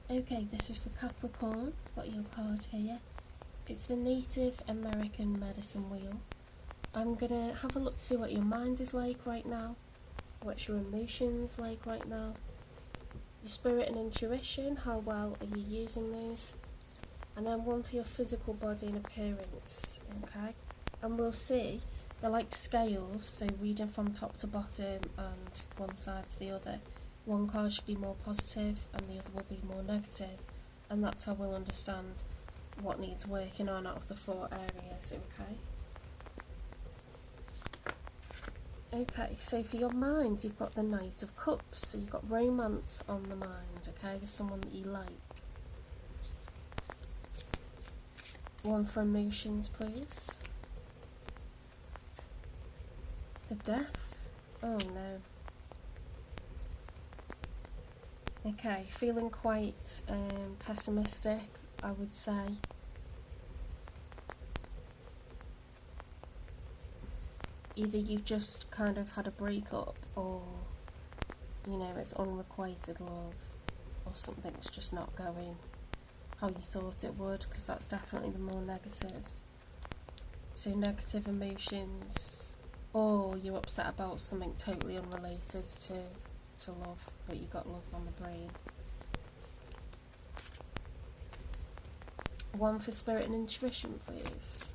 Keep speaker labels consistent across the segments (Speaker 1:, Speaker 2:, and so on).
Speaker 1: Okay, this is for Capricorn. Got your card here. It's the Native American Medicine Wheel. I'm gonna have a look to see what your mind is like right now, what's your emotions like right now, your spirit and intuition, how well are you using those, and then one for your physical body and appearance, okay? And we'll see, they're like scales, so reading from top to bottom and one side to the other. One card should be more positive and the other will be more negative, and that's how we'll understand what needs working on out of the 4 areas, okay? Okay, so for your mind, you've got the Knight of Cups, so you've got romance on the mind, okay? There's someone that you like. One for emotions, please. The Death. Oh no. Okay, feeling quite pessimistic, I would say. Either you've just kind of had a breakup, or, you know, it's unrequited love, or something's just not going how you thought it would, because that's definitely the more negative. So negative emotions, or you're upset about something totally unrelated to love, but you got love on the brain. One for spirit and intuition, please.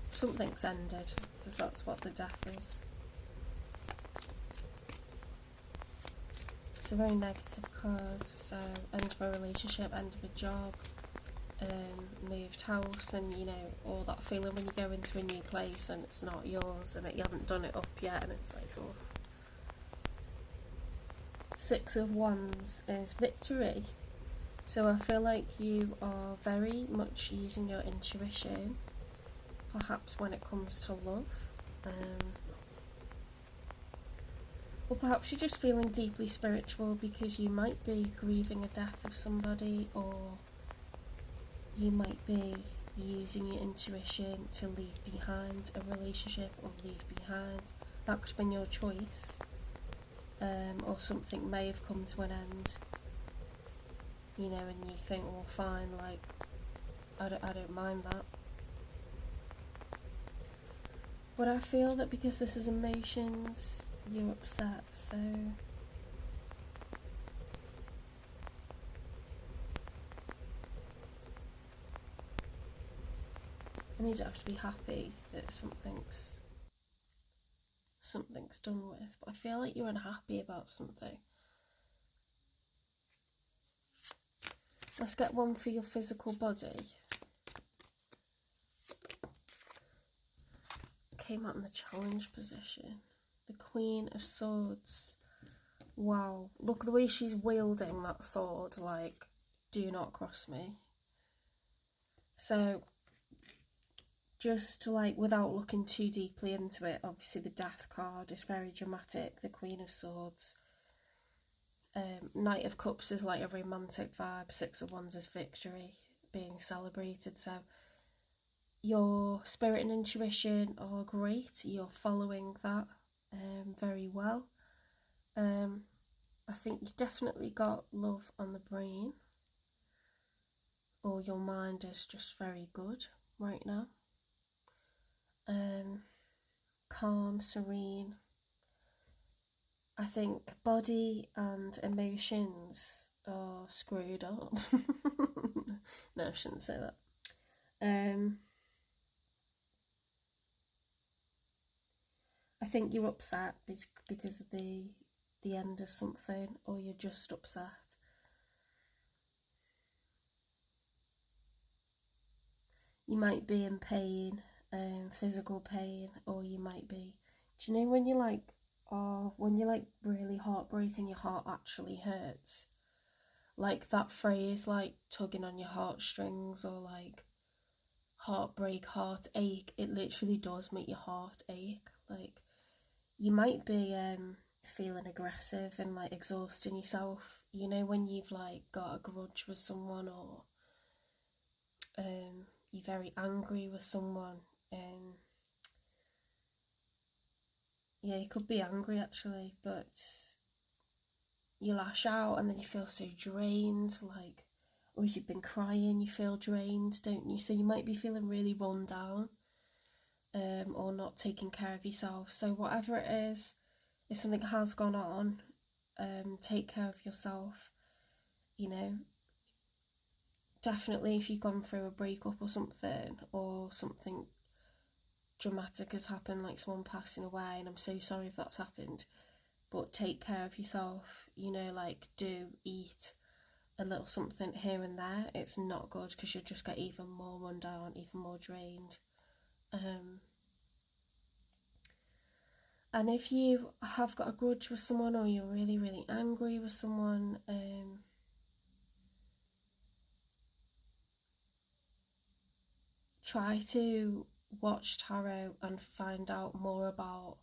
Speaker 1: Something's ended, because that's what the Death is. It's a very negative card, so end of a relationship, end of a job, moved house, and you know, all that feeling when you go into a new place and it's not yours and you haven't done it up yet, and it's like, oh. 6 of Wands is victory. So I feel like you are very much using your intuition, perhaps when it comes to love. Or perhaps you're just feeling deeply spiritual because you might be grieving a death of somebody, or you might be using your intuition to leave behind a relationship or leave behind. That could have been your choice. Or something may have come to an end, you know, and you think, well, fine, like, I don't mind that. But I feel that because this is emotions, you're upset, so I need you to have to be happy that something's done with, but I feel like you're unhappy about something. Let's get one for your physical body. Came out in the challenge position. The Queen of Swords. Wow, look at the way she's wielding that sword, like, do not cross me. So, just to, like, without looking too deeply into it, obviously the Death card is very dramatic, the Queen of Swords. Knight of Cups is like a romantic vibe, 6 of Wands is victory, being celebrated, so your spirit and intuition are great, you're following that very well. I think you've definitely got love on the brain, or your mind is just very good right now. Calm, serene. I think body and emotions are screwed up. No, I shouldn't say that. I think you're upset because of the end of something, or you're just upset. You might be in pain, physical pain, or you might be, do you know when you're like, when you're like really heartbroken, your heart actually hurts? Like that phrase, like tugging on your heartstrings, or like heartbreak, heartache, it literally does make your heart ache. Like, you might be feeling aggressive and like exhausting yourself, you know, when you've like got a grudge with someone, or you're very angry with someone, yeah, you could be angry actually, but you lash out and then you feel so drained, like, or if you've been crying, you feel drained, don't you? So you might be feeling really run down, or not taking care of yourself. So whatever it is, if something has gone on, take care of yourself. You know, definitely if you've gone through a breakup or something dramatic has happened, like someone passing away, and I'm so sorry if that's happened, but take care of yourself. You know, like, do eat a little something here and there. It's not good because you'll just get even more run down, even more drained. And if you have got a grudge with someone or you're really, really angry with someone, try to watch tarot and find out more about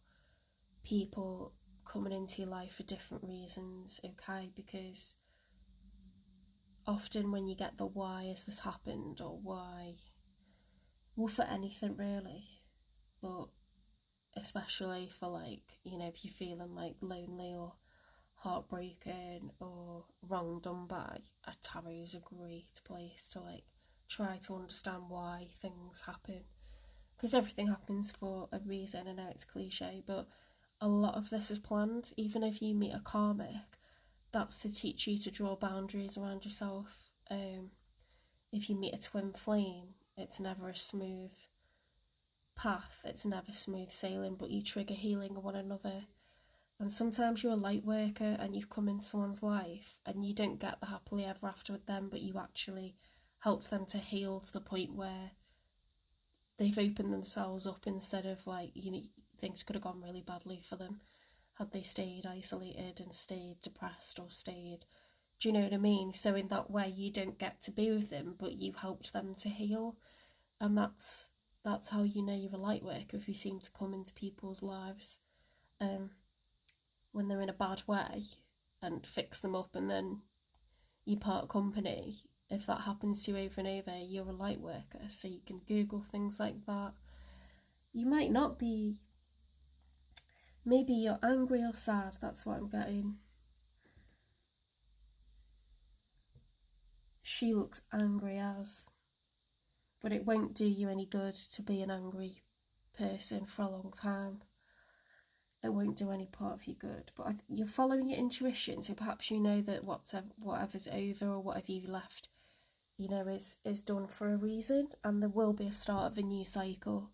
Speaker 1: people coming into your life for different reasons, okay? Because often when you get the why has this happened, or why, well, for anything really, but especially for, like, you know, if you're feeling like lonely or heartbroken or wrong done by, a tarot is a great place to, like, try to understand why things happen, because everything happens for a reason. I know it's cliche, but a lot of this is planned. Even if you meet a karmic, that's to teach you to draw boundaries around yourself. If you meet a twin flame, it's never a smooth path, it's never smooth sailing, but you trigger healing in one another. And sometimes you're a light worker and you've come in someone's life and you don't get the happily ever after with them, but you actually helped them to heal to the point where they've opened themselves up, instead of, like, you know, things could have gone really badly for them had they stayed isolated and stayed depressed or stayed, do you know what I mean? So in that way you don't get to be with them, but you helped them to heal. And that's how you know you're a light worker, if you seem to come into people's lives when they're in a bad way and fix them up, and then you part company. If that happens to you over and over, you're a light worker. So you can Google things like that. You might not be, maybe you're angry or sad, that's what I'm getting. She looks angry as, but it won't do you any good to be an angry person for a long time. It won't do any part of you good. But you're following your intuition, so perhaps you know that whatever's over or whatever you left, you know, is done for a reason, and there will be a start of a new cycle.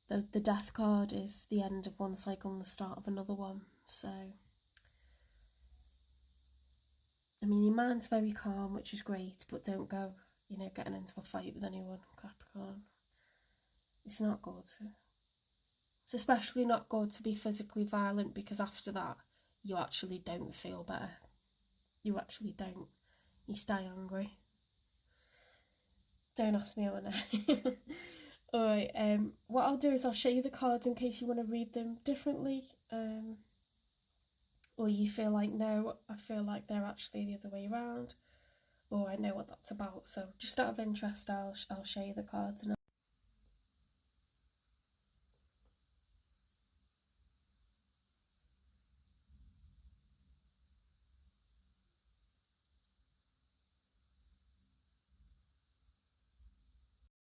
Speaker 1: The death card is the end of one cycle and the start of another one. So, I mean, your mind's very calm, which is great, but don't go, you know, getting into a fight with anyone, Capricorn. It's not good. It's especially not good to be physically violent, because after that, you actually don't feel better. You actually don't. You stay angry. Don't ask me how I know. Alright, what I'll do is I'll show you the cards in case you want to read them differently. Or you feel like, no, I feel like they're actually the other way around. Or I know what that's about. So just out of interest, I'll show you the cards and